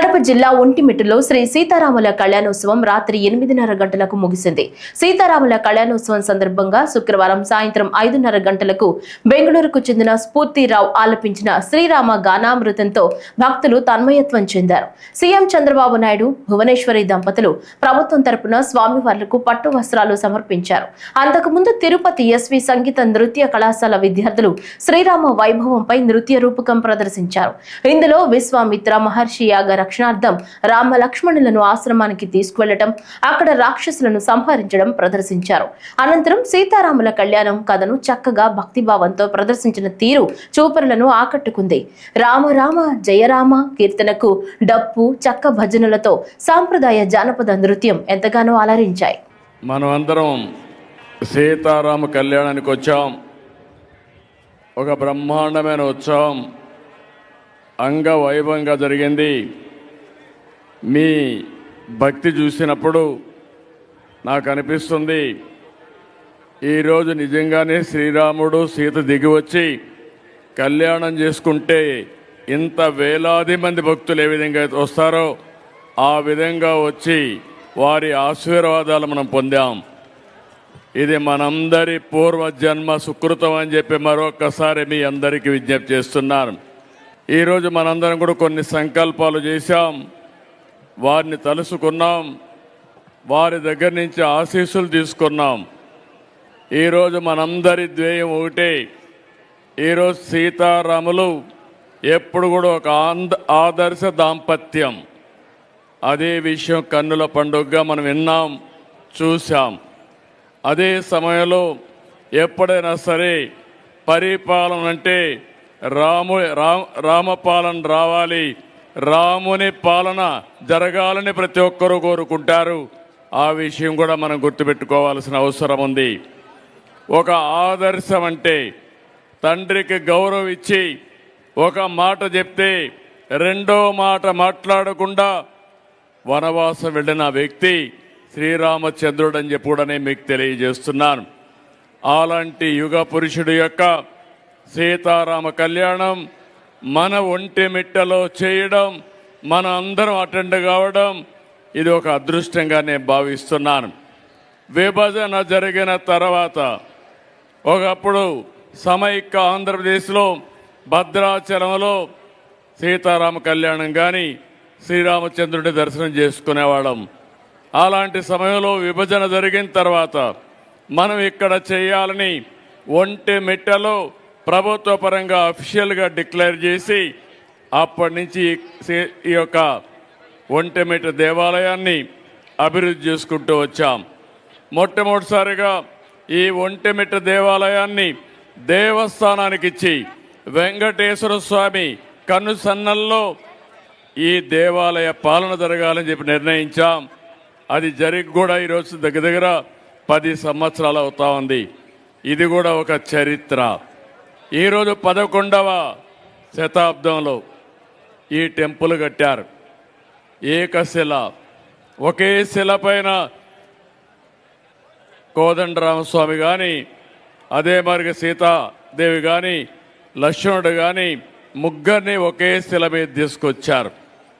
కడప జిల్లా ఒంటిమిట్టలో శ్రీ సీతారాముల కళ్యాణోత్సవం రాత్రి 8:30 గంటలకు ముగిసింది. సీతారాముల కళ్యాణోత్సవం సందర్భంగా శుక్రవారం సాయంత్రం 5:30 గంటలకు బెంగళూరుకు చెందిన స్ఫూర్తిరావు ఆలపించిన శ్రీరామ గానామృతంతో భక్తులు తన్మయత్వం చెందారు. సీఎం చంద్రబాబు నాయుడు, భువనేశ్వరి దంపతులు ప్రభుత్వం తరపున స్వామివార్లకు పట్టు వస్త్రాలు సమర్పించారు. అంతకుముందు తిరుపతి ఎస్వి సంగీత నృత్య కళాశాల విద్యార్థులు శ్రీరామ వైభవంపై నృత్య రూపకం ప్రదర్శించారు. ఇందులో విశ్వామిత్ర మహర్షి యాగ రక్షణార్థం రామ లక్ష్మణులను ఆశ్రమానికి తీసుకువెళ్లటం, అక్కడ రాక్షసులను సంహరించడం ప్రదర్శించారు. అనంతరం సీతారాముల కళ్యాణం కథను చక్కగా భక్తిభావంతో ప్రదర్శించిన తీరు చూపరులను ఆకట్టుకుంది. రామ రామ జయరామ కీర్తనకు డప్పు, చక్క భజనలతో సాంప్రదాయ జానపద నృత్యం ఎంతగానో అలరించాయి. మనం అందరం సీతారామ కళ్యాణానికి వచ్చాం. ఒక బ్రహ్మాండమైన ఉత్సవం అంగవైభవంగా జరిగింది. మీ భక్తి చూసినప్పుడు నాకు అనిపిస్తుంది, ఈరోజు నిజంగానే శ్రీరాముడు సీత దిగి వచ్చి కళ్యాణం చేసుకుంటే ఇంత వేలాది మంది భక్తులు ఏ విధంగా వస్తారో ఆ విధంగా వచ్చి వారి ఆశీర్వాదాలు మనం పొందాం. ఇది మనందరి పూర్వజన్మ సుకృతం అని చెప్పి మరొకసారి మీ అందరికీ విజ్ఞప్తి చేస్తున్నాను. ఈరోజు మనందరం కూడా కొన్ని సంకల్పాలు చేశాం, వారిని తలుసుకున్నాం, వారి దగ్గర నుంచి ఆశీస్సులు తీసుకున్నాం. ఈరోజు మనందరి ధ్యేయం ఒకటే. ఈరోజు సీతారాములు ఎప్పుడు కూడా ఒక ఆదర్శ దాంపత్యం. అదే విషయం కన్నుల పండుగగా మనం విన్నాం, చూసాం. అదే సమయంలో ఎప్పుడైనా సరే పరిపాలన అంటే రామపాలన రావాలి, రాముని పాలన జరగాలని ప్రతి ఒక్కరూ కోరుకుంటారు. ఆ విషయం కూడా మనం గుర్తుపెట్టుకోవాల్సిన అవసరం ఉంది. ఒక ఆదర్శం అంటే తండ్రికి గౌరవం ఇచ్చి ఒక మాట చెప్తే రెండో మాట మాట్లాడకుండా వనవాసం వెళ్ళిన వ్యక్తి శ్రీరామచంద్రుడు అని చెప్పి కూడా నేను మీకు తెలియజేస్తున్నాను. అలాంటి యుగ పురుషుడు యొక్క సీతారామ కళ్యాణం మన ఒంటిమిట్టలో చేయడం, మన అందరం అటెండ్ కావడం, ఇది ఒక అదృష్టంగా నేను భావిస్తున్నాను. విభజన జరిగిన తర్వాత ఒకప్పుడు సమైక్య ఆంధ్రప్రదేశ్లో భద్రాచలంలో సీతారామ కళ్యాణం కానీ శ్రీరామచంద్రుడి దర్శనం చేసుకునేవాళ్ళం. అలాంటి సమయంలో విభజన జరిగిన తర్వాత మనం ఇక్కడ చేయాలని ఒంటిమిట్టలో ప్రభుత్వ పరంగా అఫీషియల్గా డిక్లేర్ చేసి అప్పటి నుంచి ఈ యొక్క ఒంటిమిట్ట దేవాలయాన్ని అభివృద్ధి చేసుకుంటూ వచ్చాం. మొట్టమొదటిసారిగా ఈ ఒంటిమిట్ట దేవాలయాన్ని దేవస్థానానికి ఇచ్చి వెంకటేశ్వర స్వామి కనుసన్నల్లో ఈ దేవాలయ పాలన జరగాలని చెప్పి నిర్ణయించాం. అది జరిగి కూడా ఈరోజు దగ్గర 10 సంవత్సరాలు అవుతా ఉంది. ఇది కూడా ఒక చరిత్ర. ఈరోజు 11వ శతాబ్దంలో ఈ టెంపుల్ కట్టారు. ఏకశిల, ఒకే శిల పైన కోదండరామస్వామి కానీ, అదే మరి సీతాదేవి కానీ, లక్ష్మణుడు కానీ ముగ్గురిని ఒకే శిల మీద తీసుకొచ్చారు.